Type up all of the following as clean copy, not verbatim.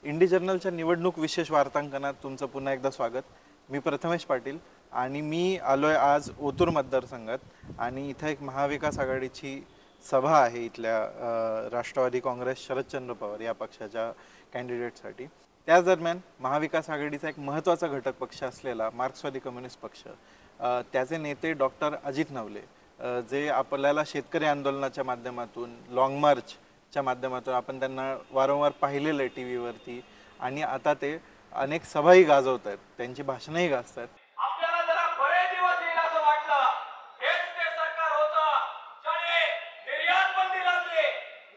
इंडी जर्नलच्या निवडणूक विशेष वार्तांकनात तुमचं पुन्हा एकदा स्वागत। मी प्रथमेश पाटील आणि मी आलोय आज ओतूर मतदारसंघात आणि इथे एक महाविकास आघाडीची सभा आहे इथल्या राष्ट्रवादी काँग्रेस शरदचंद्र पवार या पक्षाच्या कॅन्डिडेटसाठी। त्याच दरम्यान महाविकास आघाडीचा एक महत्त्वाचा घटक पक्ष असलेला मार्क्सवादी कम्युनिस्ट पक्ष त्याचे नेते डॉक्टर अजित नवले जे आपल्याला शेतकरी आंदोलनाच्या माध्यमातून लॉंग मार्चच्या माध्यमातून आपण त्यांना वारंवार पाहिलेलं आहे टीव्ही वरती आणि आता ते अनेक सभाही गाजवत आहेत, त्यांची भाषणंही गाजतात। आपल्याला जरा बरे दिवस येईल असं वाटलं, हेच ते सरकार होतं ज्याने निर्यात बंदी लावली,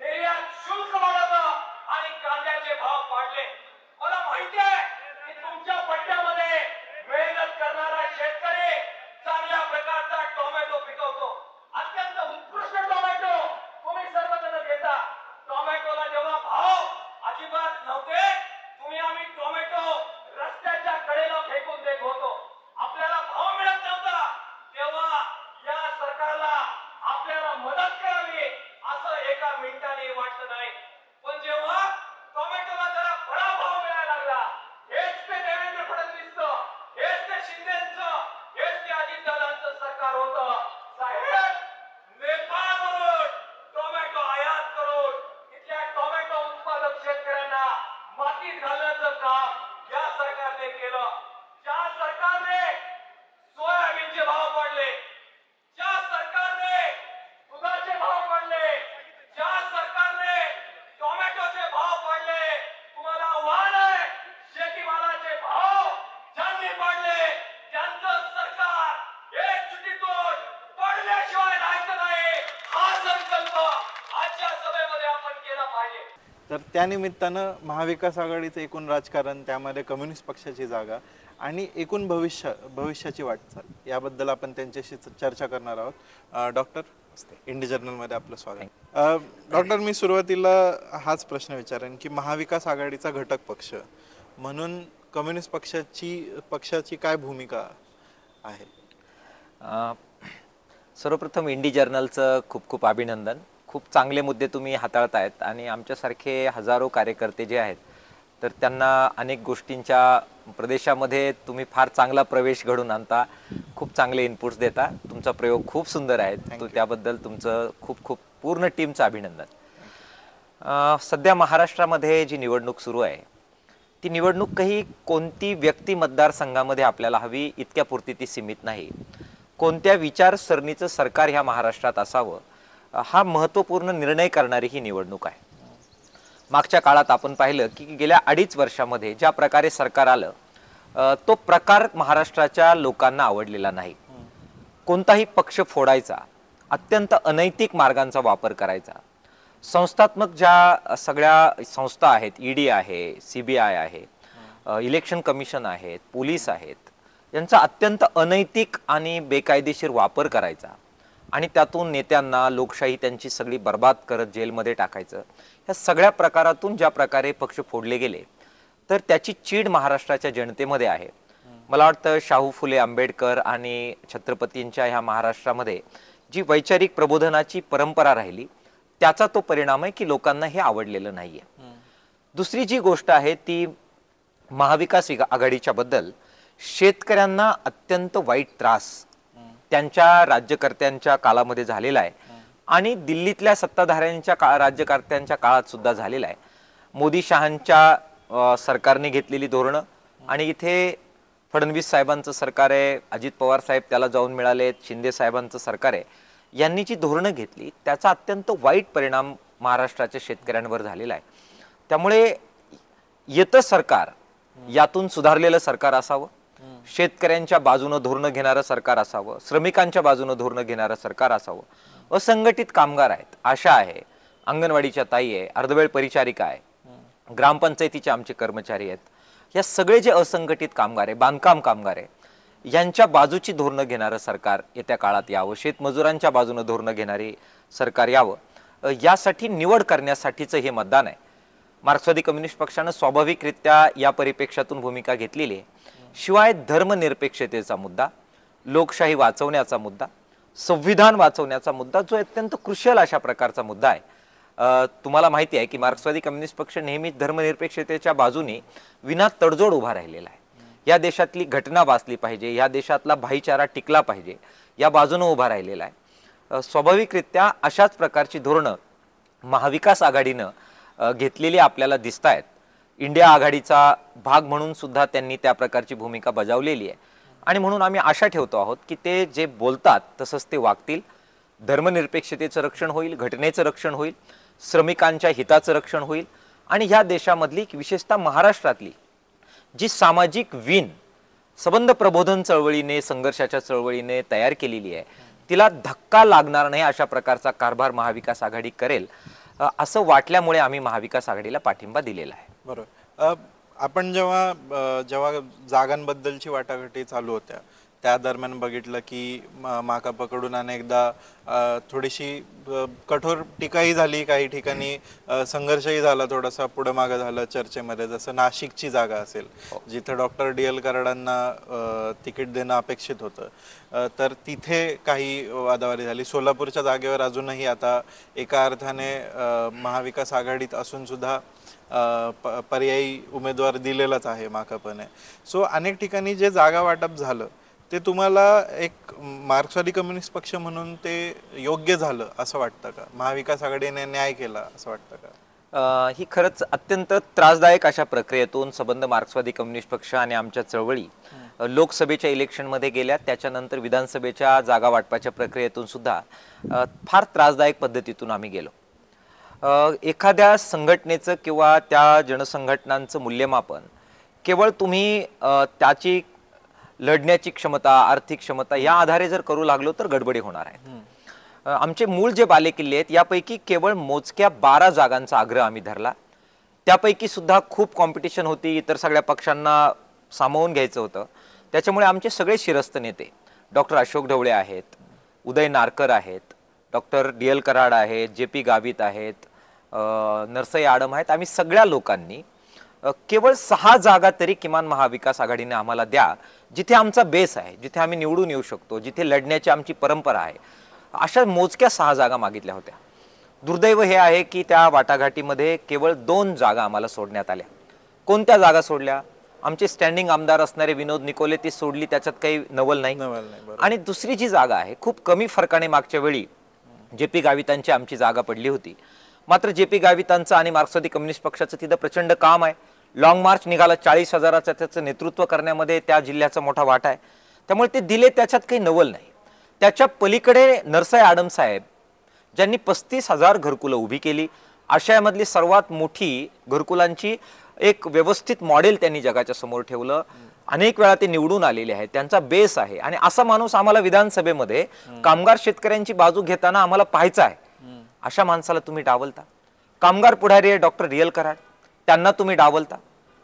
निर्यात शुल्क वाढवलं आणि कांद्याचे भाव वाढले। मला माहिती आहे की तुमच्या पट्ट्यामध्ये मेहनत करणारा शेतकरी चांगल्या प्रकारचा टोमॅटो पिकवतो, अत्यंत उत्कृष्ट टोमॅटो तुम्ही सर्वजण घेता। टोमॅटोला जेव्हा भाव अजिबात नव्हते, तुम्ही आम्ही टोमॅटो रस्त्याच्या कडेला फेकून देत होतो, आपल्याला भाव मिळत नव्हता, तेव्हा या सरकारला आपल्याला मदत करावी असं एका मिनिटाने वाटलं नाही। पण जेव्हा टोमॅटोला जरा बरा भाव मिळायला लागला, हेच ते देवेंद्र फडणवीसचं, हेच ते शिंदेचं, हेच ते अजितदादांचं सरकार होतं। साहेब, नेपाळवरून टोमॅटो आयात करून इथल्या टोमॅटो उत्पादक शेतकऱ्यांना मातीत घालण्याचं काम या सरकारने केलं। ज्या सरकारने सोयाबीनचे भाव पडले, ज्या सरकारने दुधाचे भाव पडले, ज्या सरकारने टोमॅटोचे भाव पडले, तुम्हाला आव्हान आहे, शेतीमालाचे भाव ज्यांनी पडले त्यांचं सरकार एक चुटीतून पडल्याशिवाय राहायचं नाही, हा संकल्प आजच्या सभेमध्ये आपण केला पाहिजे। तर त्यानिमित्तानं महाविकास आघाडीचं एकूण राजकारण, त्यामध्ये कम्युनिस्ट पक्षाची जागा आणि एकूण भविष्याची वाटचाल याबद्दल आपण त्यांच्याशी चर्चा करणार आहोत। डॉक्टर, इंडी जर्नलमध्ये आपलं स्वागत। डॉक्टर, मी सुरुवातीला हाच प्रश्न विचारेन की महाविकास आघाडीचा घटक पक्ष म्हणून कम्युनिस्ट पक्षाची काय भूमिका आहे? सर्वप्रथम इंडी जर्नलचं खूप खूप अभिनंदन। खूप चांगले मुद्दे तुम्ही हाताळतायत आणि आमच्यासारखे हजारो कार्यकर्ते जे आहेत तर त्यांना अनेक गोष्टींच्या प्रदेशामध्ये तुम्ही फार चांगला प्रवेश घडवून आणता, खूप चांगले इनपुट्स देता, तुमचा प्रयोग खूप सुंदर आहे, त्याबद्दल तुमचं खूप खूप पूर्ण टीमचं अभिनंदन। सध्या महाराष्ट्रामध्ये जी निवडणूक सुरू आहे ती निवडणूक काही कोणती व्यक्ती मतदारसंघामध्ये आपल्याला हवी इतक्यापुरती ती सीमित नाही, कोणत्या विचारसरणीचं सरकार ह्या महाराष्ट्रात असावं हा महत्त्वपूर्ण निर्णय करणारी ही निवडणूक आहे। मागच्या काळात आपण पाहिलं की गेल्या 2.5 वर्षामध्ये ज्या प्रकारे सरकार आलं तो प्रकार महाराष्ट्राच्या लोकांना आवडलेला नाही। कोणताही पक्ष फोडायचा, अत्यंत अनैतिक मार्गांचा वापर करायचा, संस्थात्मक ज्या सगळ्या संस्था आहेत, ईडी आहे, सीबीआय आहे, इलेक्शन कमिशन आहेत, पोलीस आहेत, यांचा अत्यंत अनैतिक आणि बेकायदेशीर वापर करायचा आणि त्यातून नेत्यांना, लोकशाही त्यांची सगळी बर्बाद करत जेलमध्ये टाकायचं, या सगळ्या प्रकारातून ज्या प्रकारे पक्ष फोडले गेले तर त्याची चीड महाराष्ट्राच्या जनतेमध्ये आहे। मला वाटतं शाहू फुले आंबेडकर आणि छत्रपतींच्या ह्या महाराष्ट्रामध्ये जी वैचारिक प्रबोधनाची परंपरा राहिली त्याचा तो परिणाम आहे की लोकांना हे आवडलेलं नाहीये। दुसरी जी गोष्ट आहे ती महाविकास आघाडीच्या बद्दल शेतकऱ्यांना अत्यंत वाईट त्रास त्यांच्या राज्यकर्त्यांच्या काळामध्ये झालेला आहे आणि दिल्लीतल्या सत्ताधाऱ्यांच्या राज्यकर्त्यांच्या काळात सुद्धा झालेला आहे। मोदी शहांच्या सरकारने घेतलेली धोरणं आणि इथे फडणवीस साहेबांचं सरकार आहे, अजित पवार साहेब त्याला जाऊन मिळाले, शिंदे साहेबांचं सरकार आहे, यांनी जी धोरणं घेतली त्याचा अत्यंत वाईट परिणाम महाराष्ट्राच्या शेतकऱ्यांवर झालेला आहे। त्यामुळे येतं सरकार यातून सुधारलेलं सरकार असावं, शेतकऱ्यांच्या बाजूने धोरणं घेणारं सरकार असावं, श्रमिकांच्या बाजूने धोरणं घेणारं सरकार असावं। असंघटित कामगार आहेत, आशा आहे, अंगणवाडीच्या ताई आहे, अर्धवेळ परिचारिका आहे, ग्रामपंचायतीचे आमचे कर्मचारी आहेत, या सगळे जे असंघटित कामगार आहे, बांधकाम कामगार आहे, यांच्या बाजूची धोरणं घेणारं सरकार येत्या काळात यावं, शेतमजुरांच्या बाजूने धोरणं घेणारी सरकार यावं, यासाठी निवड करण्यासाठीचं हे मतदान आहे। मार्क्सवादी कम्युनिस्ट पक्षानं स्वाभाविकरित्या या परिप्रेक्ष्यातून भूमिका घेतलेली आहे। शिवाय धर्मनिरपेक्षतेचा मुद्दा, लोकशाही वाचवण्याचा मुद्दा, संविधान वाचवण्याचा मुद्दा जो अत्यंत क्रुशियल अशा प्रकारचा मुद्दा आहे तुम्हाला माहिती आहे की मार्क्सवादी कम्युनिस्ट पक्ष नेहमीच धर्मनिरपेक्षतेच्या बाजूने विना तडजोड उभा राहिलेला आहे. या देशातली घटना वाचली पाहिजे, या देशातला भाईचारा टिकला पाहिजे, या बाजूने उभा राहिलेला आहे. स्वाभाविकरित्या अशाच प्रकारची धोरणं महाविकास आघाडीनं घेतलेली आपल्याला दिसत आहेत. इंडिया आघाडीचा भाग म्हणून सुद्धा त्यांनी त्या प्रकारची भूमिका बजावलेली आहे आणि म्हणून आम्ही आशा ठेवतो आहोत की ते जे बोलतात तसंच ते वागतील. धर्मनिरपेक्षतेचं रक्षण होईल, घटनेचं रक्षण होईल, श्रमिकांच्या हिताचं रक्षण होईल आणि ह्या देशामधली विशेषतः महाराष्ट्रातली जी सामाजिक विण संबंध प्रबोधन चळवळीने, संघर्षाच्या चळवळीने तयार केलेली आहे तिला धक्का लागणार नाही अशा प्रकारचा कारभार महाविकास आघाडी करेल असं वाटल्यामुळे आम्ही महाविकास आघाडीला पाठिंबा दिलेला आहे. बरोबर. आपण जेव्हा जागांबद्दलची वाटाघाटी चालू होत्या त्या दरम्यान बघितलं की माकपकडून अनेकदा थोडीशी कठोर टीकाही झाली, काही ठिकाणी संघर्षही झाला, थोडासा पुढं मागं झालं चर्चेमध्ये. जसं नाशिकची जागा असेल जिथे डॉक्टर DL कराडांना तिकीट देणं अपेक्षित होतं, तर तिथे काही वादावादी झाली. सोलापूरच्या जागेवर अजूनही आता एका अर्थाने महाविकास आघाडीत असून सुद्धा पर्यायी उमेदवार दिलेलाच आहे माकपने. सो अनेक ठिकाणी जे जागा वाटप झालं ते तुम्हाला एक मार्क्सवादी कम्युनिस्ट पक्ष म्हणून ते योग्य झालं असं वाटतं का? महाविकास आघाडीने न्याय केला असं वाटतं का? ही खरंच अत्यंत त्रासदायक अशा प्रक्रियेतून संबंध मार्क्सवादी कम्युनिस्ट पक्ष आणि आमच्या चळवळी लोकसभेच्या इलेक्शनमध्ये गेल्या, त्याच्यानंतर विधानसभेच्या जागा वाटपाच्या प्रक्रियेतून सुद्धा फार त्रासदायक पद्धतीतून आम्ही गेलो. एखाद्या संघटनेचं किंवा त्या जनसंघटनांचं मूल्यमापन केवळ तुम्ही त्याची लढण्याची क्षमता, आर्थिक क्षमता या आधारे जर करू लागलो तर गडबडी होणार आहे. आमचे मूळ जे बालेकिल्ले आहेत यापैकी केवळ मोजक्या 12 जागांचा आग्रह आम्ही धरला. त्यापैकी सुद्धा खूप कॉम्पिटिशन होती, इतर सगळ्या पक्षांना सामावून घ्यायचं होतं. त्याच्यामुळे आमचे सगळे शिरस्त नेते डॉक्टर अशोक ढवळे आहेत, उदय नारकर आहेत, डॉक्टर DL कराड आहेत, JP गावित आहेत, नरसई आडम आहेत, आम्ही सगळ्या लोकांनी केवळ 6 जागा तरी किमान महाविकास आघाडीने आम्हाला द्या, जिथे आमचा बेस आहे, जिथे आम्ही निवडून येऊ शकतो, जिथे लढण्याची आमची परंपरा आहे, अशा मोजक्या 6 जागा मागितल्या होत्या. दुर्दैव हे आहे की त्या वाटाघाटीमध्ये केवळ 2 जागा आम्हाला सोडण्यात आल्या. कोणत्या जागा सोडल्या? आमचे स्टँडिंग आमदार असणारे विनोद निकोले ती सोडली, त्याच्यात काही नवल नाही. आणि दुसरी जी जागा आहे खूप कमी फरकाने मागच्या वेळी JP गावितांची आमची जागा पडली होती. मात्र JP गावितांचं आणि मार्क्सवादी कम्युनिस्ट पक्षाचं तिथं प्रचंड काम आहे. लॉंग मार्च निघाला, 40,000चं त्याचं नेतृत्व करण्यामध्ये त्या जिल्ह्याचा मोठा वाटा आहे. त्यामुळे ते दिले, त्याच्यात काही नवल नाही. त्याच्या पलीकडे नरसई आडम साहेब ज्यांनी 35,000 घरकुलं उभी केली, आशियामधली सर्वात मोठी घरकुलांची एक व्यवस्थित मॉडेल त्यांनी जगाच्या समोर ठेवलं. अनेक वेळा ते निवडून आलेले आहेत, त्यांचा बेस आहे. आणि असा माणूस आम्हाला विधानसभेमध्ये कामगार शेतकऱ्यांची बाजू घेताना आम्हाला पाहायचा आहे. अशा माणसाला तुम्ही डावलता. कामगार पुढारी आहे डॉक्टर DL कराड, त्यांना तुम्ही डावलता.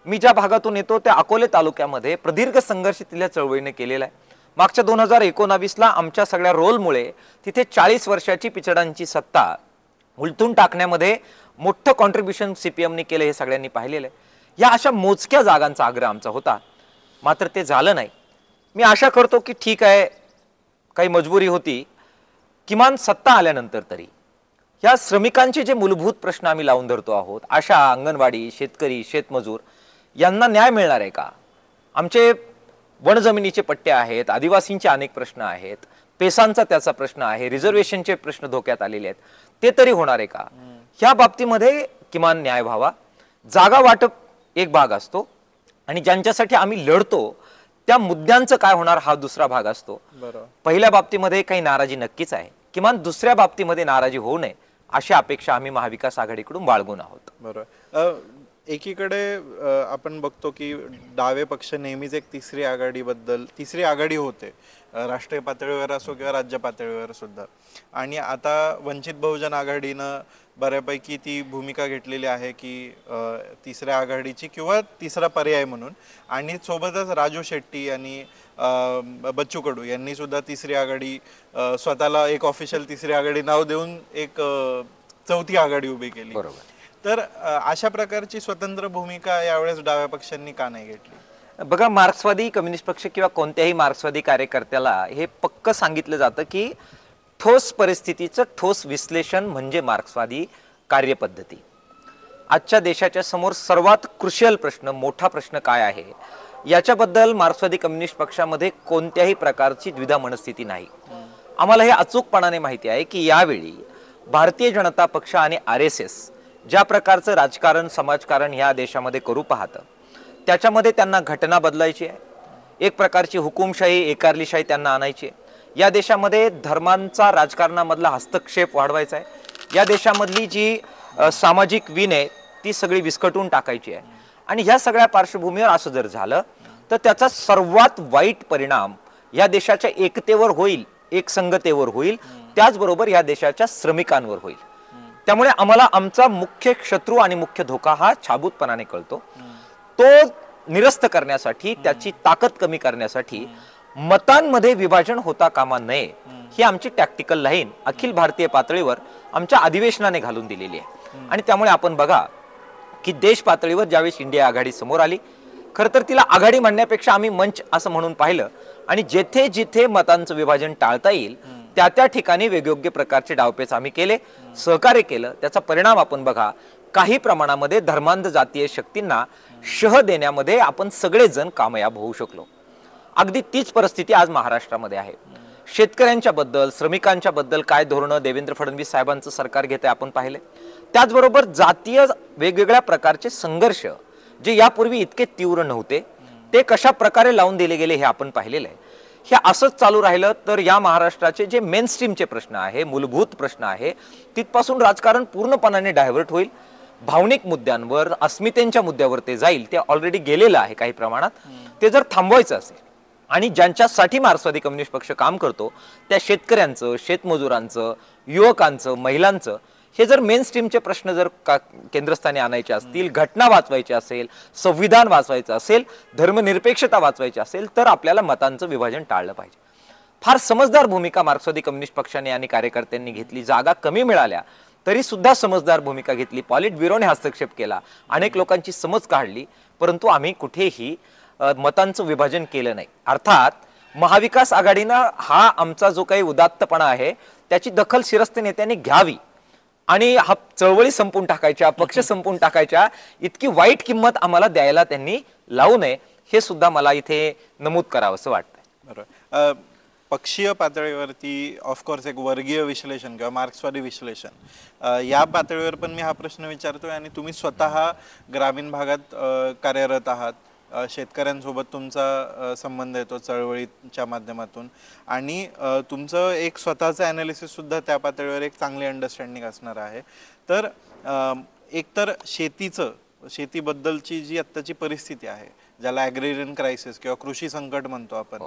मी ज्या भागातून येतो त्या अकोले तालुक्यामध्ये प्रदीर्घ संघर्ष तिथल्या चळवळीने केलेला आहे. मागच्या 2019ला आमच्या सगळ्या रोलमुळे तिथे 40 वर्षाची पिछडांची सत्ता उलटून टाकण्यामध्ये मोठं कॉन्ट्रीब्युशन CPMने केलं, हे सगळ्यांनी पाहिलेलं आहे. या अशा मोजक्या जागांचा आग्रह आमचा होता, मात्र ते झालं नाही. मी आशा करतो की ठीक आहे, काही मजबुरी होती, किमान सत्ता आल्यानंतर तरी या श्रमिकांचे जे मूलभूत प्रश्न आम्ही लावून धरतो आहोत, आशा, अंगणवाडी, शेतकरी, शेतमजूर यांना न्याय मिळणार आहे का? आमचे वनजमिनीचे पट्टे आहेत, आदिवासींचे अनेक प्रश्न आहेत, पेसांचा त्याचा प्रश्न आहे, रिझर्वेशनचे प्रश्न धोक्यात आलेले आहेत, ते तरी होणार आहे का? ह्या बाबतीमध्ये किमान न्याय व्हावा. जागा वाटप एक भाग असतो आणि ज्यांच्यासाठी आम्ही लढतो त्या मुद्द्यांचं काय होणार हा दुसरा भाग असतो. पहिल्या बाबतीमध्ये काही नाराजी नक्कीच आहे, किमान दुसऱ्या बाबतीमध्ये नाराजी होऊ नये अशी अपेक्षा आम्ही महाविकास आघाडीकडून बाळगून आहोत. बरोबर. एकीकडे आपण बघतो की डावे पक्ष नेहमीच एक तिसरी आघाडी होते, राष्ट्रीय पातळीवर असो किंवा राज्य पातळीवर सुद्धा. आणि आता वंचित बहुजन आघाडीनं बऱ्यापैकी ती भूमिका घेतलेली आहे की तिसऱ्या आघाडीची किंवा तिसरा पर्याय म्हणून. आणि सोबतच राजू शेट्टी आणि बच्चू कडू यांनी सुद्धा तिसरी आघाडी, स्वतःला एक ऑफिशियल तिसरी आघाडी नाव देऊन एक चौथी आघाडी उभी केली. बरोबर. तर अशा प्रकारची स्वतंत्र भूमिका यावेळेस डाव्या पक्षांनी का नाही घेतली? बघा, मार्क्सवादी कम्युनिस्ट पक्ष किंवा कोणत्याही मार्क्सवादी कार्यकर्त्याला हे पक्क सांगितलं जातं की ठोस परिस्थितीचं ठोस विश्लेषण म्हणजे मार्क्सवादी कार्यपद्धती. आजच्या देशाच्या समोर सर्वात क्रुशियल प्रश्न, मोठा प्रश्न काय आहे याच्याबद्दल मार्क्सवादी कम्युनिस्ट पक्षामध्ये कोणत्याही प्रकारची द्विधा मनस्थिती नाही. आम्हाला हे अचूकपणाने माहिती आहे की यावेळी भारतीय जनता पक्ष आणि RSS ज्या प्रकारचं राजकारण समाजकारण ह्या देशामध्ये करू पाहतं त्याच्यामध्ये त्यांना घटना बदलायची आहे, एक प्रकारची हुकुमशाही एकारलीशाही त्यांना आणायची आहे. या देशामध्ये धर्मांचा राजकारणामधला हस्तक्षेप वाढवायचा आहे. या देशामधली जी सामाजिक विण आहे ती सगळी विस्कटून टाकायची आहे. आणि ह्या सगळ्या पार्श्वभूमीवर असं जर झालं तर त्याचा सर्वात वाईट परिणाम या देशाच्या एकतेवर होईल, एकसंगतेवर होईल, त्याचबरोबर या देशाच्या श्रमिकांवर होईल. त्यामुळे आम्हाला आमचा मुख्य शत्रू आणि मुख्य धोका हा छाबूतपणाने कळतो. तो निरस्त करण्यासाठी, त्याची ताकद कमी करण्यासाठी मतांमध्ये विभाजन होता कामा नये ही आमची टॅक्टिकल लाईन अखिल भारतीय पातळीवर आमच्या अधिवेशनाने घालून दिलेली आहे. आणि त्यामुळे आपण बघा की देश पातळीवर ज्यावेळेस इंडिया आघाडी समोर आली, खरं तर तिला आघाडी म्हणण्यापेक्षा आम्ही मंच असं म्हणून पाहिलं आणि जेथे जिथे मतांचं विभाजन टाळता येईल त्या त्या ठिकाणी वेगवेगळे प्रकारचे डावपेच आम्ही केले, सहकार्य केलं. त्याचा परिणाम आपण बघा, काही प्रमाणामध्ये धर्मांध जातीय शक्तींना शह देण्यामध्ये आपण सगळेजण कामयाब होऊ शकलो. अगदी तीच परिस्थिती आज महाराष्ट्रामध्ये आहे. शेतकऱ्यांच्या बद्दल, श्रमिकांच्या बद्दल काय धोरणं देवेंद्र फडणवीस साहेबांचं सरकार घेत आहे आपण पाहिले. त्याचबरोबर जातीय वेगवेगळ्या प्रकारचे संघर्ष जे यापूर्वी इतके तीव्र नव्हते ते कशा प्रकारे लावून दिले गेले हे आपण पाहिलेलं आहे. हे असंच चालू राहिलं तर या महाराष्ट्राचे जे मेन स्ट्रीमचे प्रश्न आहे, मूलभूत प्रश्न आहे, तिथपासून राजकारण पूर्णपणाने डायव्हर्ट होईल. भावनिक मुद्द्यांवर, अस्मितेच्या मुद्द्यावर ते जाईल. ते ऑलरेडी गेलेलं आहे काही प्रमाणात. ते जर थांबवायचं असेल आणि ज्यांच्यासाठी मार्क्सवादी कम्युनिस्ट पक्ष काम करतो त्या शेतकऱ्यांचं, शेतमजुरांचं, युवकांचं, महिलांचं हे जर मेन स्ट्रीमचे प्रश्न जर केंद्रस्थानी आणायचे असतील, घटना वाचवायची असेल, संविधान वाचवायचं असेल, धर्मनिरपेक्षता वाचवायची असेल तर आपल्याला मतांचं विभाजन टाळलं पाहिजे. फार समजदार भूमिका मार्क्सवादी कम्युनिस्ट पक्षाने आणि कार्यकर्त्यांनी घेतली. जागा कमी मिळाल्या तरी सुद्धा समजदार भूमिका घेतली. पॉलिट ब्युरोने हस्तक्षेप केला, अनेक लोकांची समज काढली, परंतु आम्ही कुठेही मतांचं विभाजन केलं नाही. अर्थात महाविकास आघाडीनं हा आमचा जो काही उदात्तपणा आहे त्याची दखल शिरस्ते नेत्यांनी घ्यावी आणि हा चळवळी संपून टाकायच्या, पक्ष संपून टाकायच्या इतकी वाईट किंमत आम्हाला द्यायला त्यांनी लावू नये हे सुद्धा मला इथे नमूद करावं असं वाटतंय. बरोबर. पक्षीय पातळीवरती ऑफकोर्स एक वर्गीय विश्लेषण किंवा मार्क्सवादी विश्लेषण या पातळीवर पण मी हा प्रश्न विचारतोय आणि तुम्ही स्वतः ग्रामीण भागात कार्यरत आहात. शेतकऱ्यांसोबत तुमचा संबंध येतो चळवळीच्या माध्यमातून आणि तुमचं एक स्वतःचं ॲनालिसिस सुद्धा त्या पातळीवर एक चांगली अंडरस्टँडिंग असणार आहे. तर एकतर शेतीबद्दलची जी आत्ताची परिस्थिती आहे ज्याला ॲग्रेरियन क्रायसिस किंवा कृषी संकट म्हणतो आपण,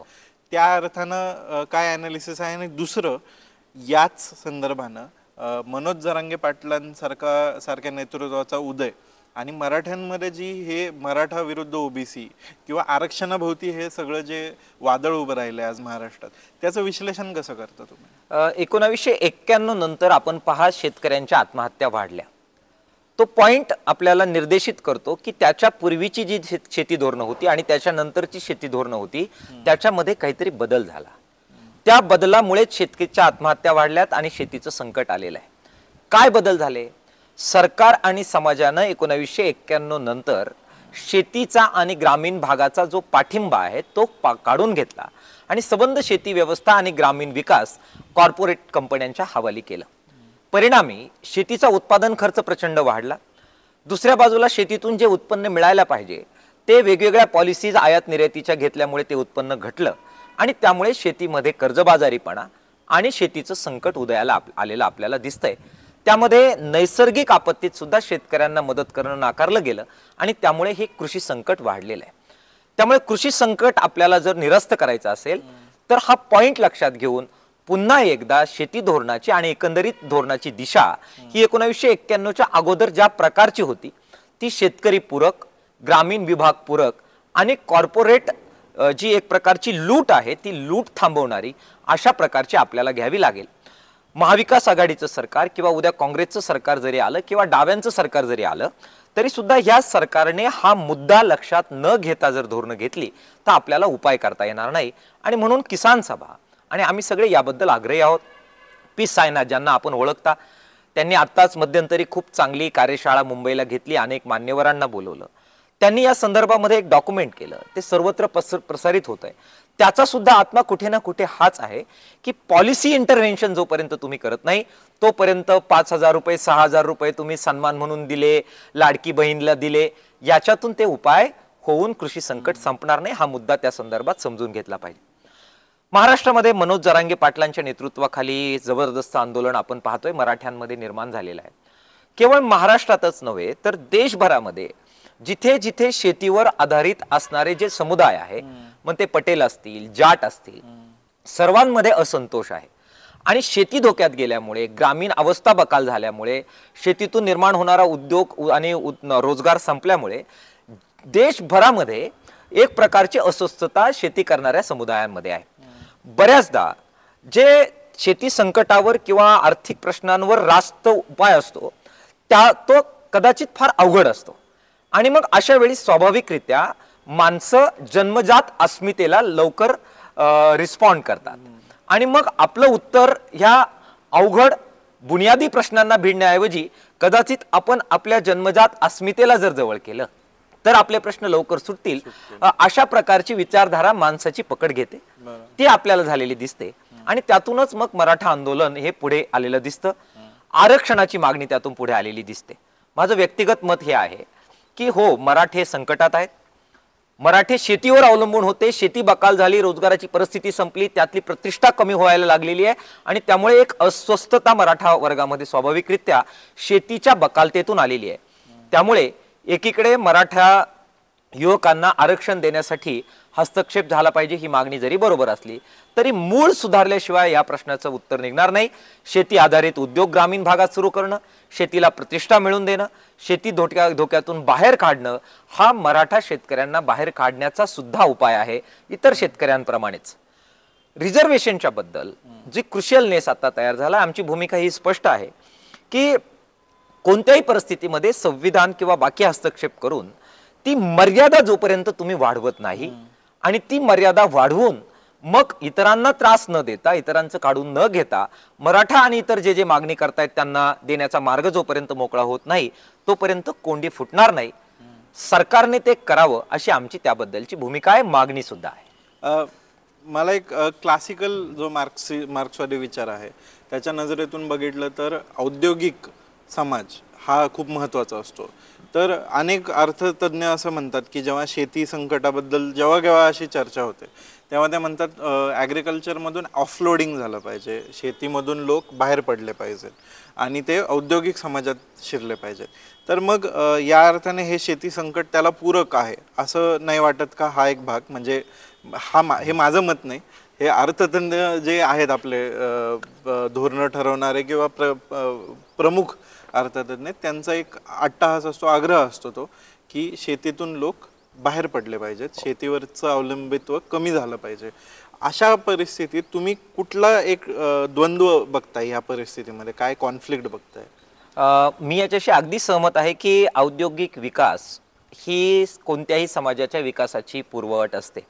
त्या अर्थानं काय ॲनालिसिस आहे. आणि दुसरं याच संदर्भानं मनोज जरांगे पाटलांसारख्या नेतृत्वाचा उदय आणि मराठ्यांमध्ये जी हे मराठा विरुद्ध OBC किंवा आरक्षणाभोवती हे सगळं जे वादळ उभं राहिलंय आज महाराष्ट्रात, त्याचं विश्लेषण कसं करता तुम्ही? 1991 नंतर आपण पहा शेतकऱ्यांच्या आत्महत्या वाढल्या. तो पॉइंट आपल्याला निर्देशित करतो की त्याच्या पूर्वीची जी शेती धोरणं होती आणि त्याच्यानंतरची शेती धोरणं होती त्याच्यामध्ये काहीतरी बदल झाला. त्या बदलामुळेच शेतकऱ्याच्या आत्महत्या वाढल्यात आणि शेतीचं संकट आलेलं आहे. काय बदल झाले? सरकार आणि समाजानं 1991 नंतर शेतीचा आणि ग्रामीण भागाचा जो पाठिंबा आहे तो काढून घेतला आणि सबंध शेती व्यवस्था आणि ग्रामीण विकास कॉर्पोरेट कंपन्यांच्या हवाली केलं. परिणामी शेतीचा उत्पादन खर्च प्रचंड वाढला. दुसऱ्या बाजूला शेतीतून जे उत्पन्न मिळायला पाहिजे ते वेगवेगळ्या पॉलिसीज आयात निर्यातीच्या घेतल्यामुळे ते उत्पन्न घटलं आणि त्यामुळे शेतीमध्ये कर्जबाजारीपणा आणि शेतीचं संकट उदयाला आलेलं आपल्याला दिसतंय. त्यामध्ये नैसर्गिक आपत्तीत सुद्धा शेतकऱ्यांना मदत करणं नाकारलं गेलं आणि त्यामुळे हे कृषी संकट वाढलेलं आहे. त्यामुळे कृषी संकट आपल्याला जर निरस्त करायचं असेल तर हा पॉइंट लक्षात घेऊन पुन्हा एकदा शेती धोरणाची आणि एकंदरीत धोरणाची दिशा ही 1991च्या अगोदर ज्या प्रकारची होती ती शेतकरी पूरक, ग्रामीण विभाग पूरक आणि कॉर्पोरेट जी एक प्रकारची लूट आहे ती लूट थांबवणारी अशा प्रकारची आपल्याला घ्यावी लागेल. महाविकास आघाडीचं सरकार किंवा उद्या काँग्रेसचं सरकार जरी आलं किंवा डाव्यांचं सरकार जरी आलं तरी सुद्धा ह्या सरकारने हा मुद्दा लक्षात न घेता जर धोरणं घेतली तर आपल्याला उपाय करता येणार नाही. आणि म्हणून किसान सभा आणि आम्ही सगळे याबद्दल आग्रही आहोत. पीस सायना ज्यांना आपण ओळखता त्यांनी आत्ताच मध्यंतरी खूप चांगली कार्यशाळा मुंबईला घेतली, अनेक मान्यवरांना बोलवलं. त्यांनी या संदर्भामध्ये एक डॉक्युमेंट केलं, ते सर्वत्र प्रसारित होत आहे. त्याचा सुद्धा आत्मा कुठे ना कुठे हाच आहे की पॉलिसी इंटरव्हेन्शन जोपर्यंत तुम्ही करत नाही तोपर्यंत 5,000 रुपये 6,000 रुपये तुम्ही सन्मान म्हणून दिले, लाडकी बहीणला दिले, याच्यातून ते उपाय होऊन कृषी संकट संपणार नाही. हा मुद्दा त्या संदर्भात समजून घेतला पाहिजे. महाराष्ट्रामध्ये मनोज जरांगे पाटलांच्या नेतृत्वाखाली जबरदस्त आंदोलन आपण पाहतोय मराठ्यांमध्ये निर्माण झालेलं आहे. केवळ महाराष्ट्रातच नव्हे तर देशभरामध्ये जिथे जिथे शेतीवर आधारित असणारे जे समुदाय आहे, मग ते पटेल असतील, जाट असतील, सर्वांमध्ये असंतोष आहे. आणि शेती धोक्यात गेल्यामुळे, ग्रामीण अवस्था बकाल झाल्यामुळे, शेतीतून निर्माण होणारा उद्योग आणि रोजगार संपल्यामुळे देशभरामध्ये एक प्रकारची अस्वस्थता शेती करणाऱ्या समुदायांमध्ये आहे. बऱ्याचदा जे शेती संकटावर किंवा आर्थिक प्रश्नांवर रास्त उपाय असतो तो कदाचित फार अवघड असतो. आणि मग अशा वेळी स्वाभाविकरित्या माणसं जन्मजात अस्मितेला लवकर रिस्पॉन्ड करतात. आणि मग आपलं उत्तर ह्या अवघड बुनियादी प्रश्नांना भिडण्याऐवजी कदाचित आपण आपल्या जन्मजात अस्मितेला जर जवळ केलं तर आपले प्रश्न लवकर सुटतील, अशा प्रकारची विचारधारा माणसाची पकड घेते. ती आपल्याला झालेली दिसते आणि त्यातूनच मग मराठा आंदोलन हे पुढे आलेलं दिसतं. आरक्षणाची मागणी त्यातून पुढे आलेली दिसते. माझं व्यक्तिगत मत हे आहे की हो, मराठे संकटात आहेत. मराठे शेतीवर अवलंबून होते, शेती बकाल झाली, रोजगाराची परिस्थिती संपली, त्यातली प्रतिष्ठा कमी व्हायला लागलेली आहे आणि त्यामुळे एक अस्वस्थता मराठा वर्गामध्ये स्वाभाविकरित्या शेतीच्या बकालतेतून आलेली आहे. त्यामुळे एकीकडे मराठा युवकांना आरक्षण देण्यासाठी हस्तक्षेप झाला पाहिजे ही मागणी जरी बरोबर असली तरी मूळ सुधारल्याशिवाय या प्रश्नाचं उत्तर निघणार नाही. शेती आधारित उद्योग ग्रामीण भागात सुरू करणं, शेतीला प्रतिष्ठा मिळवून देणं, शेती धोक्यातून बाहेर काढणं हा मराठा शेतकऱ्यांना बाहेर काढण्याचा सुद्धा उपाय आहे, इतर शेतकऱ्यांप्रमाणेच. रिझर्वेशनच्या बद्दल जी क्रुशियलनेस आता तयार झाला, आमची भूमिका ही स्पष्ट आहे की कोणत्याही परिस्थितीमध्ये संविधान किंवा बाकी हस्तक्षेप करून ती मर्यादा जोपर्यंत तुम्ही वाढवत नाही आणि ती मर्यादा वाढवून मग इतरांना त्रास न देता, इतरांचं काढून न घेता मराठा आणि इतर जे जे मागणी करतायत त्यांना देण्याचा मार्ग जोपर्यंत मोकळा होत नाही तोपर्यंत कोंडी फुटणार नाही. सरकारने ते करावं अशी आमची त्याबद्दलची भूमिका आहे, मागणी सुद्धा आहे. मला एक क्लासिकल जो मार्क्सवादी विचार आहे त्याच्या नजरेतून बघितलं तर औद्योगिक समाज हा खूप महत्त्वाचा असतो. तर अनेक अर्थतज्ञ असं म्हणतात की जेव्हा शेती संकटाबद्दल जेव्हा अशी चर्चा होते तेव्हा ते म्हणतात ॲग्रिकल्चरमधून ऑफलोडिंग झालं पाहिजे, शेतीमधून लोक बाहेर पडले पाहिजेत आणि ते औद्योगिक समाजात शिरले पाहिजेत. तर मग या अर्थाने हे शेती संकट त्याला पूरक आहे असं नाही वाटत का? हा एक भाग म्हणजे हे माझं मत नाही, हे अर्थतज्ञ जे आहेत आपले धोरणं ठरवणारे किंवा प्रमुख अर्थतज्ञ त्यांचा एक अट्टहास असतो, आग्रह असतो तो की शेतीतून लोक बाहेर पडले पाहिजेत, शेतीवरचं अवलंबित्व कमी झालं पाहिजे. अशा परिस्थितीत तुम्ही कुठला एक द्वंद्व बघताय? या परिस्थितीमध्ये काय कॉन्फ्लिक्ट बघताय? मी याच्याशी अगदी सहमत आहे की औद्योगिक विकास ही कोणत्याही समाजाच्या विकासाची पूर्वअट असते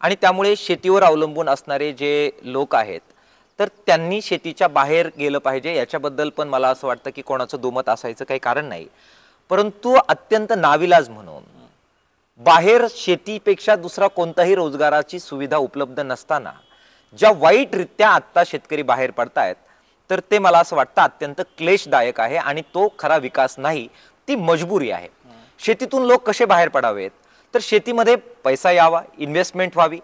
आणि त्यामुळे शेतीवर अवलंबून असणारे जे लोक आहेत तर त्यांनी शेतीच्या बाहेर गेलं पाहिजे. याच्याबद्दल पण मला असं वाटतं की कोणाचं दुमत असायचं काही कारण नाही. परंतु अत्यंत नाविलाज म्हणून बाहेर शेतीपेक्षा दुसरा कोणताही रोजगाराची सुविधा उपलब्ध नसताना ज्या वाईटरित्या आत्ता शेतकरी बाहेर पडतायत तर ते मला असं वाटतं अत्यंत क्लेशदायक आहे आणि तो खरा विकास नाही, ती मजबुरी आहे. शेतीतून लोक कसे बाहेर पडावेत तर शेतीमध्ये पैसा यावा, इन्व्हेस्टमेंट व्हावी,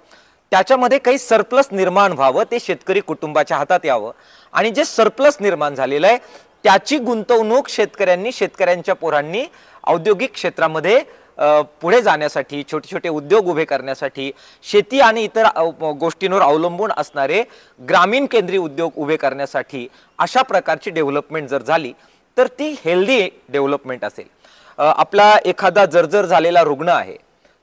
त्याच्यामध्ये काही सरप्लस निर्माण व्हावं, ते शेतकरी कुटुंबाच्या हातात यावं आणि जे सरप्लस निर्माण झालेलं आहे त्याची गुंतवणूक शेतकऱ्यांच्या पोरांनी औद्योगिक क्षेत्रामध्ये पुढे जाण्यासाठी, छोटे छोटे उद्योग उभे करण्यासाठी, शेती आणि इतर गोष्टींवर अवलंबून असणारे ग्रामीण केंद्रीय उद्योग उभे करण्यासाठी अशा प्रकारची डेव्हलपमेंट जर झाली तर ती हेल्दी डेव्हलपमेंट असेल. आपला एखादा जर्जर झालेला रुग्ण आहे,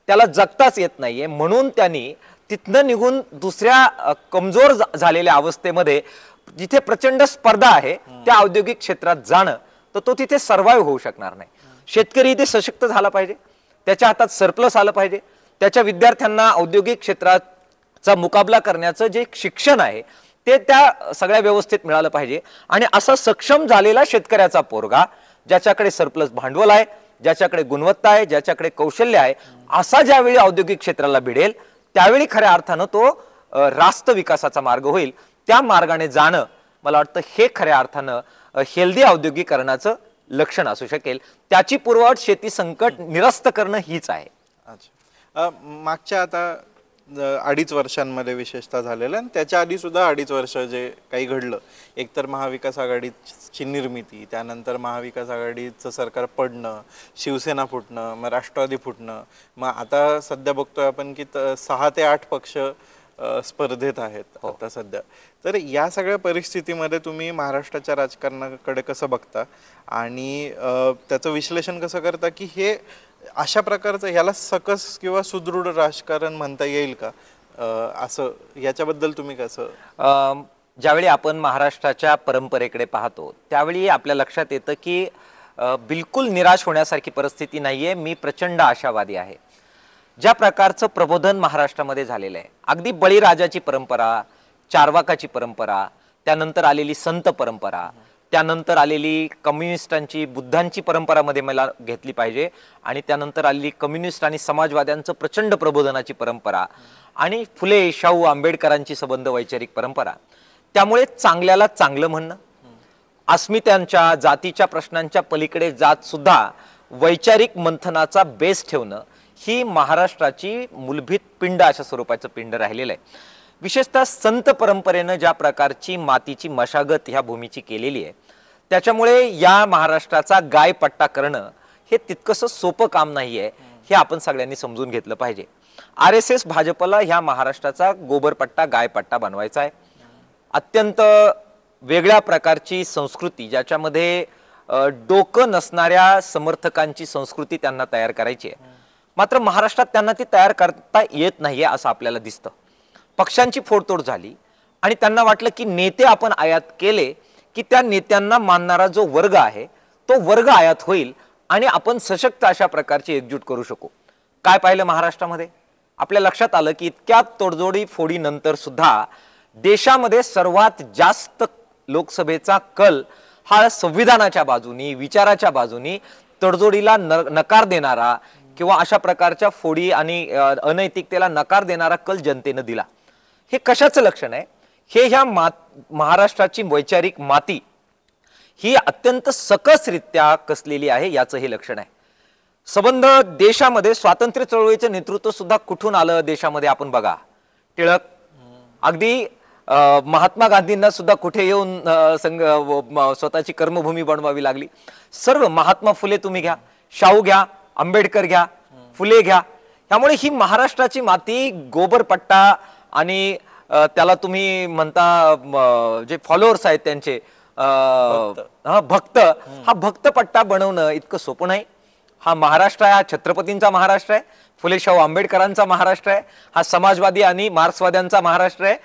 त्याला जगताच येत नाहीये म्हणून त्यांनी तिथनं निघून दुसऱ्या कमजोर झालेल्या अवस्थेमध्ये जिथे प्रचंड स्पर्धा आहे त्या औद्योगिक क्षेत्रात जाणं तर तो तिथे सर्व्हाइव्ह होऊ शकणार नाही. शेतकरी इथे सशक्त झाला पाहिजे, त्याच्या हातात सरप्लस आलं पाहिजे, त्याच्या विद्यार्थ्यांना औद्योगिक क्षेत्राचा मुकाबला करण्याचं जे शिक्षण आहे ते त्या सगळ्या व्यवस्थेत मिळालं पाहिजे. आणि असा सक्षम झालेला शेतकऱ्याचा पोरगा, ज्याच्याकडे सरप्लस भांडवल आहे, ज्याच्याकडे गुणवत्ता आहे, ज्याच्याकडे कौशल्य आहे, असा ज्यावेळी औद्योगिक क्षेत्राला भिडेल त्यावेळी खऱ्या अर्थानं तो राष्ट्र विकासाचा मार्ग होईल. त्या मार्गाने जाणं मला वाटतं हे खऱ्या अर्थानं हेल्दी औद्योगिकरणाचं लक्षण असू शकेल. त्याची पूर्वअट शेती संकट निरस्त करणं हीच आहे. अच्छा, मागच्या आता 2.5 वर्षांमध्ये विशेषतः झालेलं आणि त्याच्या आधी सुद्धा 2.5 वर्ष जे काही घडलं, एकतर महाविकास आघाडीची निर्मिती, त्यानंतर महाविकास आघाडीचं सरकार पडणं, शिवसेना फुटणं, मग राष्ट्रवादी फुटणं, मग आता सध्या बघतोय आपण की 6 ते 8 पक्ष स्पर्धेत आहेत आता सध्या. तर या सगळ्या परिस्थितीमध्ये तुम्ही महाराष्ट्राच्या राजकारणाकडे कसं बघता आणि त्याचं विश्लेषण कसं करता की हे अशा प्रकारचं ह्याला सकस किंवा सुदृढ राजकारण म्हणता येईल का, असं याच्याबद्दल तुम्ही कसं? ज्यावेळी आपण महाराष्ट्राच्या परंपरेकडे पाहतो त्यावेळी आपल्या लक्षात येतं की बिलकुल निराश होण्यासारखी परिस्थिती नाहीये. मी प्रचंड आशावादी आहे. ज्या प्रकारचं प्रबोधन महाराष्ट्रामध्ये झालेलं आहे, अगदी बळीराजाची परंपरा, चारवाकाची परंपरा, त्यानंतर आलेली संत परंपरा, त्यानंतर आलेली कम्युनिस्टांची, बुद्धांची परंपरामध्ये मला घेतली पाहिजे, आणि त्यानंतर आलेली कम्युनिस्ट आणि समाजवाद्यांचं प्रचंड प्रबोधनाची परंपरा, आणि फुले, शाहू, आंबेडकरांची संबंध वैचारिक परंपरा. त्यामुळे चांगल्याला चांगलं म्हणणं, अस्मितांच्या, जातीच्या प्रश्नांच्या पलीकडे जात सुद्धा वैचारिक मंथनाचा बेस ठेवणं ही महाराष्ट्राची मूलभूत पिंड अशा स्वरूपाचं पिंड राहिलेलं आहे. विशेषतः संत परंपरेनं ज्या प्रकारची मातीची मशागत ह्या भूमीची केलेली आहे, त्याच्यामुळे या महाराष्ट्राचा गायपट्टा करणं हे तितकंसं सोपं काम नाहीये, हे आपण सगळ्यांनी समजून घेतलं पाहिजे. RSS भाजपला ह्या महाराष्ट्राचा गोबरपट्टा, गायपट्टा बनवायचा आहे. अत्यंत वेगळ्या प्रकारची संस्कृती, ज्याच्यामध्ये डोकं नसणाऱ्या समर्थकांची संस्कृती त्यांना तयार करायची आहे. मात्र महाराष्ट्रात त्यांना ती तयार करता येत नाहीये असं आपल्याला दिसतं. पक्षांची फोडतोड झाली आणि त्यांना वाटलं की नेते आपण आयात केले की त्या नेत्यांना मानणारा जो वर्ग आहे तो वर्ग आयात होईल आणि आपण सशक्त अशा प्रकारची एकजूट करू शकू. काय पाहिलं महाराष्ट्रामध्ये? आपल्या लक्षात आलं की इतक्या तोडजोडी फोडीनंतर सुद्धा देशामध्ये सर्वात जास्त लोकसभेचा कल हा संविधानाच्या बाजूनी, विचाराच्या बाजूनी, तडजोडीला नकार देणारा किंवा अशा प्रकारच्या फोडी आणि अनैतिकतेला नकार देणारा कल जनतेनं दिला. हे कशाचं लक्षण आहे? हे ह्या महाराष्ट्राची वैचारिक माती ही अत्यंत सकसरित्या कसलेली आहे याचं हे लक्षण आहे. संबंध देशामध्ये स्वातंत्र्य चळवळीचं नेतृत्व सुद्धा कुठून आलं देशामध्ये आपण बघा. टिळक, अगदी महात्मा गांधींना सुद्धा कुठे येऊन स्वतःची कर्मभूमी बनवावी लागली. सर्व महात्मा फुले तुम्ही घ्या, शाहू घ्या, आंबेडकर घ्या, फुले घ्या. त्यामुळे ही महाराष्ट्राची माती गोबरपट्टा आणि त्याला तुम्ही म्हणता जे फॉलोअर्स आहेत त्यांचे भक्त, हा भक्तपट्टा बनवणं इतकं सोपं नाही. हा महाराष्ट्र आहे, हा छत्रपतींचा महाराष्ट्र आहे, फुले शाहू आंबेडकरांचा महाराष्ट्र आहे, हा समाजवादी आणि मार्क्सवाद्यांचा महाराष्ट्र आहे,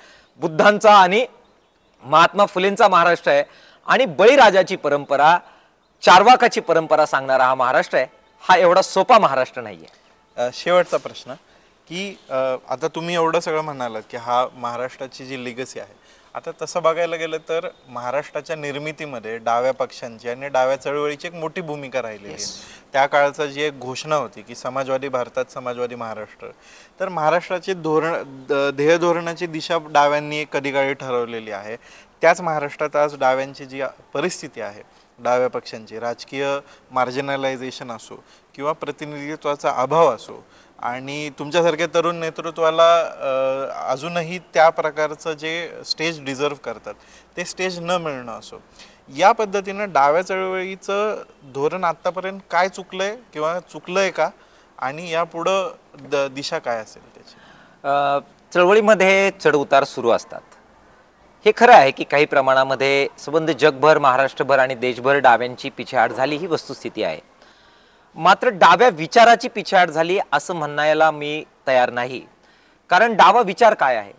बुद्धांचा आणि महात्मा फुलेंचा महाराष्ट्र आहे, आणि बळीराजाची परंपरा, चारवाकाची परंपरा सांगणारा हा महाराष्ट्र आहे. हा एवढा सोपा महाराष्ट्र नाहीये. शेवटचा प्रश्न की आता तुम्ही एवढं सगळं म्हणालात की हा महाराष्ट्राची जी लिगसी आहे, आता तसं बघायला गेलं तर महाराष्ट्राच्या निर्मितीमध्ये डाव्या पक्षांची आणि डाव्या चळवळीची एक मोठी भूमिका राहिलेली आहे. त्या काळचा जी एक घोषणा होती की समाजवादी भारतात, समाजवादी महाराष्ट्र, तर महाराष्ट्राची ध्येय धोरणाची दिशा डाव्यांनी कधी काळी ठरवलेली आहे. त्याच महाराष्ट्रात आज डाव्यांची जी परिस्थिती आहे, डाव्या पक्षांची राजकीय मार्जिनलायझेशन असो किंवा प्रतिनिधित्वाचा अभाव असो, आणि तुमच्यासारख्या तरुण नेतृत्वाला अजूनही त्या प्रकारचं जे स्टेज डिझर्व करतात ते स्टेज न मिळणं असो, या पद्धतीनं डाव्या चळवळीचं धोरण आतापर्यंत काय चुकलंय किंवा चुकलंय का, आणि यापुढं दिशा काय असेल त्याची? चळवळीमध्ये चढ उतार सुरू असतात. हे खरं आहे की काही प्रमाणामध्ये संबंध जगभर, महाराष्ट्रभर आणि देशभर डाव्यांची पिछेहाट झाली, ही वस्तुस्थिती आहे. मात्र डाव्या विचाराची पिछेहाट झाली असं म्हणायला मी तयार नाही. कारण डावा विचार काय आहे?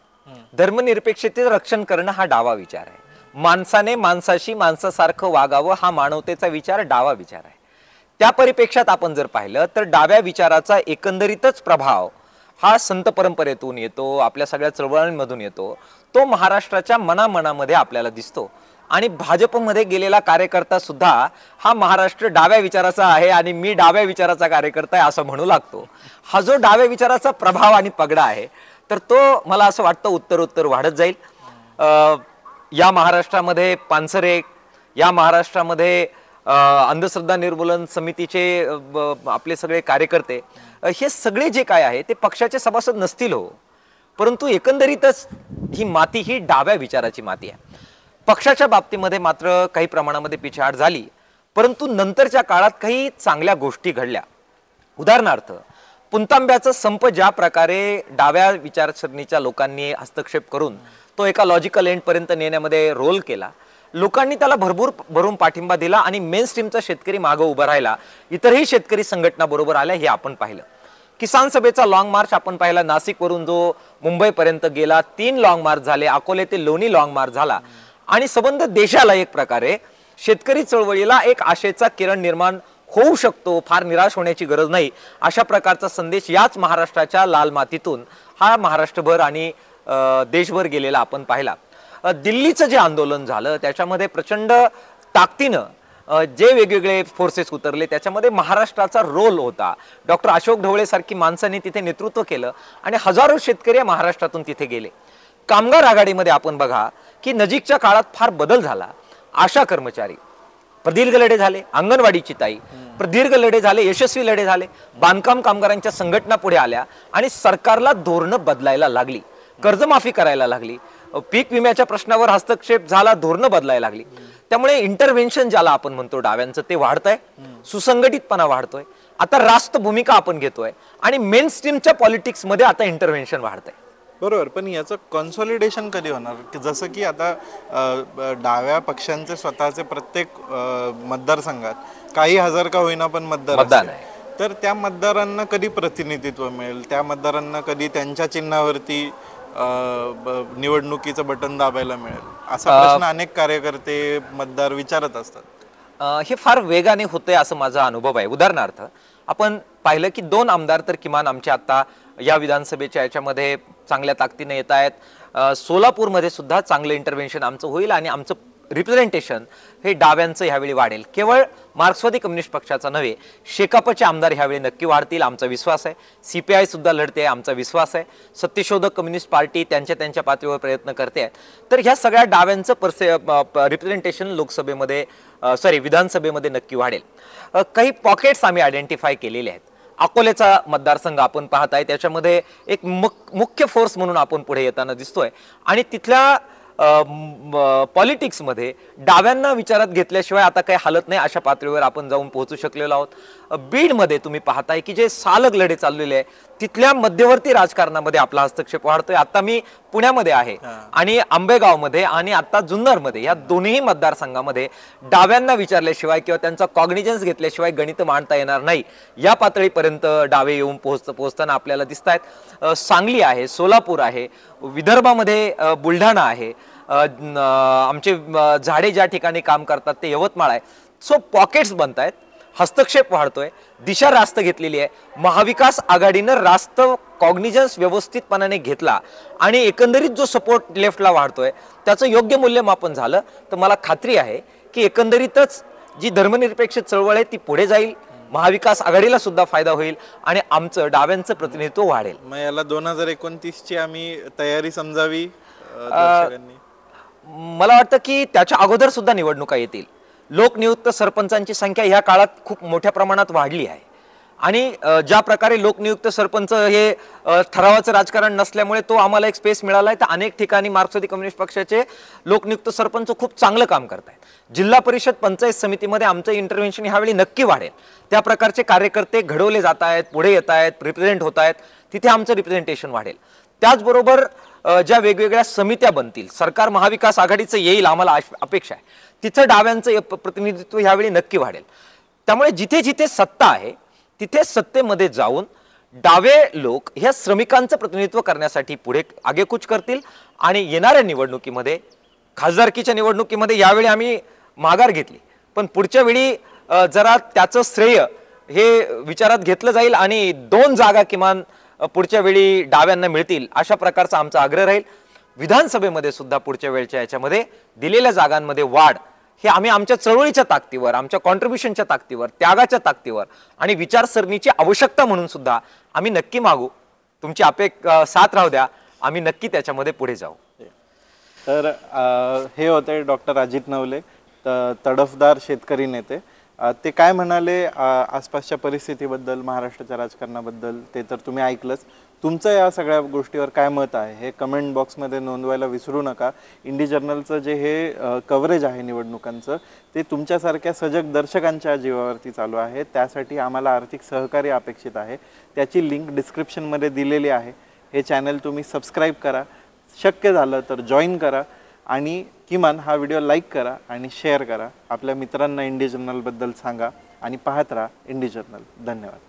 धर्मनिरपेक्षतेचं रक्षण करणं हा डावा विचार आहे. माणसाने माणसाशी माणसासारखं वागावं हा मानवतेचा विचार डावा विचार आहे. त्या परिप्रेक्षात आपण जर पाहिलं तर डाव्या विचाराचा एकंदरीतच प्रभाव हा संत परंपरेतून येतो, आपल्या सगळ्या चळवळींमधून येतो. तो महाराष्ट्राच्या मनामनामध्ये आपल्याला दिसतो. आणि भाजपमध्ये गेलेला कार्यकर्ता सुद्धा हा महाराष्ट्र डाव्या विचाराचा आहे आणि मी डाव्या विचाराचा कार्यकर्ता आहे असं म्हणू लागतो. हा जो डाव्या विचाराचा प्रभाव आणि पगडा आहे तर तो मला असं वाटतं उत्तर वाढत जाईल. या महाराष्ट्रामध्ये पानसरे, या महाराष्ट्रामध्ये अंधश्रद्धा निर्मूलन समितीचे आपले सगळे कार्यकर्ते, हे सगळे जे काय आहे ते पक्षाचे सभासद नसतील हो, परंतु एकंदरीतच ही माती ही डाव्या विचाराची माती आहे. पक्षाच्या बाबतीमध्ये मात्र काही प्रमाणामध्ये पिछाड झाली, परंतु नंतरच्या काळात काही चांगल्या गोष्टी घडल्या. उदाहरणार्थ पुणतांब्याचा संप ज्या प्रकारे डाव्या विचारसरणीच्या लोकांनी हस्तक्षेप करून तो एका लॉजिकल एंड पर्यंत नेण्यामध्ये रोल केला, लोकांनी त्याला भरून पाठिंबा दिला आणि मेन स्ट्रीमचा शेतकरी मागे उभा राहिला, इतरही शेतकरी संघटना बरोबर आल्या हे आपण पाहिलं. किसान सभेचा लॉंग मार्च आपण पाहिला, नाशिकवरून जो मुंबईपर्यंत गेला, 3 लॉंग मार्च झाले, अकोले ते लोणी लॉंग मार्च झाला आणि संबंध देशाला एक प्रकारे शेतकरी चळवळीला एक आशेचा किरण निर्माण होऊ शकतो, फार निराश होण्याची गरज नाही, अशा प्रकारचा संदेश याच महाराष्ट्राच्या लाल मातीतून हा महाराष्ट्रभर आणि देशभर गेलेला आपण पाहिला. दिल्लीचं जे आंदोलन झालं त्याच्यामध्ये प्रचंड ताकदीनं जे वेगवेगळे फोर्सेस उतरले त्याच्यामध्ये महाराष्ट्राचा रोल होता. डॉक्टर अशोक ढवळे सारखी माणसांनी तिथे नेतृत्व केलं आणि हजारो शेतकरी महाराष्ट्रातून तिथे गेले. कामगार आघाडीमध्ये आपण बघा की नजीकच्या काळात फार बदल झाला. आशा कर्मचारी प्रदीर्घ लढे झाले, अंगणवाडीची ताई प्रदीर्घ लढे झाले, यशस्वी लढे झाले, बांधकाम कामगारांच्या संघटना पुढे आल्या आणि सरकारला धोरणं बदलायला लागली, कर्जमाफी करायला लागली, पीक विम्याच्या प्रश्नावर हस्तक्षेप झाला, धोरणं बदलायला लागली. त्यामुळे इंटरव्हेन्शन ज्याला आपण म्हणतो डाव्यांचं ते वाढतंय, सुसंघटितपना वाढतोय, आता रास्त भूमिका आपण घेतोय आणि मेन स्ट्रीमच्या पॉलिटिक्स मध्ये आता इंटरव्हेन्शन वाढतंय. बरोबर, पण याचं कॉन्सॉलिडेशन कधी होणार? की जसं की आता डाव्या पक्षांचे स्वतःचे प्रत्येक मतदारसंघात काही हजार का होईना पण मतदार आहे, तर त्या मतदारांना कधी प्रतिनिधित्व मिळेल? त्या मतदारांना कधी त्यांच्या चिन्हावरती निवडणुकीचं बटन दाबायला मिळेल? असा प्रश्न अनेक कार्यकर्ते मतदार विचारत असतात. हे फार वेगाने होतंय असं माझा अनुभव आहे. उदाहरणार्थ आपण पाहिलं की 2 आमदार तर किमान आमचे आता या विधानसभेच्या याच्यामध्ये चांगल्या ताकदीने येत आहेत. सोलापूरमध्ये सुद्धा चांगलं इंटरव्हेन्शन आमचं होईल आणि आमचं रिप्रेझेंटेशन हे डाव्यांचं ह्यावेळी वाढेल. केवळ मार्क्सवादी कम्युनिस्ट पक्षाचा नव्हे, शेकापचे आमदार ह्यावेळी नक्की वाढतील, आमचा विश्वास आहे. CPI सुद्धा लढते, आमचा विश्वास आहे. सत्यशोधक कम्युनिस्ट पार्टी त्यांच्या पातळीवर प्रयत्न करते आहेत. तर ह्या सगळ्या डाव्यांचं रिप्रेझेंटेशन लोकसभेमध्ये विधानसभेमध्ये नक्की वाढेल. काही पॉकेट्स आम्ही आयडेंटिफाय केलेले आहेत. अकोलेचा मतदारसंघ आपण पाहत आहे, त्याच्यामध्ये एक मुख्य फोर्स म्हणून आपण पुढे येताना दिसतोय आणि तिथल्या पॉलिटिक्समध्ये डाव्यांना विचारात घेतल्याशिवाय आता काही हालत नाही अशा पातळीवर आपण जाऊन पोहोचू शकलेलो आहोत. बीडमध्ये तुम्ही पाहताय की जे सालग लढे चाललेले आहे तिथल्या मध्यवर्ती राजकारणामध्ये आपला हस्तक्षेप वाढतोय. आता मी पुण्यामध्ये आहे आणि आंबेगावमध्ये आणि आता जुन्नरमध्ये या दोन्ही मतदारसंघामध्ये डाव्यांना विचारल्याशिवाय किंवा त्यांचा कॉग्निजन्स घेतल्याशिवाय गणित मांडता येणार नाही या पातळीपर्यंत डावे येऊन पोहोचताना आपल्याला दिसत आहेत. सांगली आहे, सोलापूर आहे, विदर्भामध्ये बुलढाणा आहे, आमचे झाडे ज्या ठिकाणी काम करतात ते यवतमाळ आहे. सो पॉकेट्स बनत आहेत, हस्तक्षेप वाढतोय, दिशा रास्त घेतलेली आहे. महाविकास आघाडीनं रास्त कॉग्निजन्स व्यवस्थितपणाने घेतला आणि एकंदरीत जो सपोर्ट लेफ्टला वाढतोय त्याचं योग्य मूल्यमापन झालं तर मला खात्री आहे की एकंदरीतच जी धर्मनिरपेक्ष चळवळ आहे ती पुढे जाईल, महाविकास आघाडीला सुद्धा फायदा होईल आणि आमचं डाव्यांचं प्रतिनिधित्व वाढेल. मग याला 2029 ची आम्ही तयारी समजावी दर्शकांनी? मला वाटतं की त्याच्या अगोदर सुद्धा निवडणुका येतील. लोकनियुक्त सरपंचांची संख्या ह्या काळात खूप मोठ्या प्रमाणात वाढली आहे आणि ज्या प्रकारे लोकनियुक्त सरपंच हे ठरावाचं राजकारण नसल्यामुळे तो आम्हाला एक स्पेस मिळाला आहे. तर अनेक ठिकाणी मार्क्सवादी कम्युनिस्ट पक्षाचे लोकनियुक्त सरपंच खूप चांगलं काम करत आहेत. जिल्हा परिषद पंचायत समितीमध्ये आमचं इंटरव्हेन्शन ह्यावेळी नक्की वाढेल. त्या प्रकारचे कार्यकर्ते घडवले जात आहेत, पुढे येत आहेत, रिप्रेझेंट होत आहेत, तिथे आमचं रिप्रेझेंटेशन वाढेल. त्याचबरोबर ज्या वेगवेगळ्या समित्या बनतील, सरकार महाविकास आघाडीचं येईल आम्हाला अपेक्षा आहे, तिथं डाव्यांचं प्रतिनिधित्व ह्यावेळी नक्की वाढेल. त्यामुळे जिथे जिथे सत्ता आहे तिथे सत्तेमध्ये जाऊन डावे लोक ह्या श्रमिकांचं प्रतिनिधित्व करण्यासाठी पुढे आगेकूच करतील आणि येणाऱ्या निवडणुकीमध्ये, खासदारकीच्या निवडणुकीमध्ये यावेळी आम्ही माघार घेतली पण पुढच्या वेळी जरा त्याचं श्रेय हे विचारात घेतलं जाईल आणि 2 जागा किमान पुढच्या वेळी डाव्यांना मिळतील अशा प्रकारचा आमचा आग्रह राहील. विधानसभेमध्ये सुद्धा पुढच्या वेळच्या याच्यामध्ये दिलेल्या जागांमध्ये वाढ हे आम्ही आमच्या चळवळीच्या ताकदीवर, आमच्या कॉन्ट्रीब्युशनच्या ताकदीवर, त्यागाच्या ताकदीवर आणि विचारसरणीची आवश्यकता म्हणून सुद्धा आम्ही नक्की मागू. तुमची साथ राहू द्या, आम्ही नक्की त्याच्यामध्ये पुढे जाऊ. तर हे होते डॉक्टर अजित नवले, तडफदार शेतकरी नेते. ते काय म्हणाले आसपासच्या परिस्थितीबद्दल, महाराष्ट्राच्या राजकारणाबद्दल ते तर तुम्ही ऐकलंच. तुमचं या सगळ्या गोष्टीवर काय मत आहे हे कमेंट बॉक्समध्ये नोंदवायला विसरू नका. इंडी जर्नलचं जे हे कव्हरेज आहे निवडणुकांचं ते तुमच्यासारख्या सजग दर्शकांच्या जीवावरती चालू आहे. त्यासाठी आम्हाला आर्थिक सहकार्य अपेक्षित आहे. त्याची लिंक डिस्क्रिप्शनमध्ये दिलेली आहे. हे चॅनल तुम्ही सबस्क्राईब करा, शक्य झालं तर जॉईन करा आणि किमान हा व्हिडिओ लाईक करा आणि शेअर करा. आपल्या मित्रांना इंडी जर्नलबद्दल सांगा आणि पाहत राहा इंडी जर्नल. धन्यवाद.